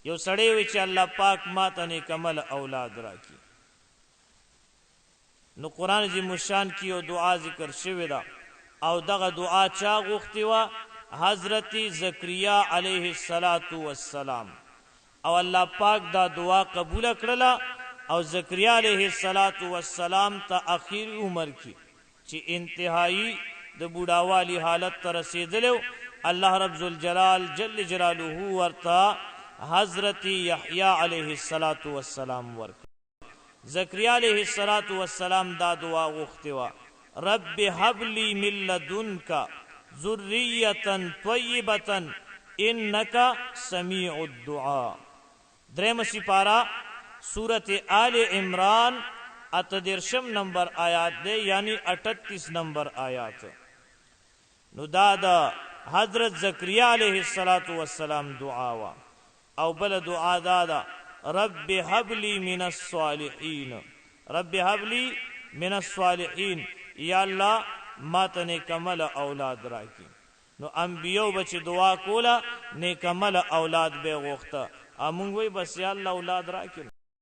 یو سړی وی چې الله پاک ما ته نیکمل اولاد راکړي. نو قرآن عظیم الشان کې یو دعا ذکر شوې ده او دغه دعا چا غوښتې وه؟ حضرت زکریا علیه السلام. او الله پاک دا دعا قبول کړله او زکریا علیه السلام ته اخیر عمر کې چې انتهایی د بوډاوالي حالت ته رسېدلی، الله رب ذوالجلال جل جلاله ورته حضرت یحیی علیه السلام ورکړ. زکریا علیه السلام دا دعا غوښتې وه، رب هب لی من لدنک ذریة طیبة انک سمیع الدعاء. دریم سپارہ سورت آل عمران 38 نمبر آیات دے، یعنی 38 نمبر آیات. نو دا حضرت زکریا علیہ السلام دعا وا. او بل دعا دا رب هب لی من الصالحین، رب هب لی من الصالحین، یا اللہ ما ته نیکمل اولاد راکی. نو انبیو بچ دعا کولا نیکمل اولاد بے غوختا، امونگ وی بس یا اللہ اولاد راکی.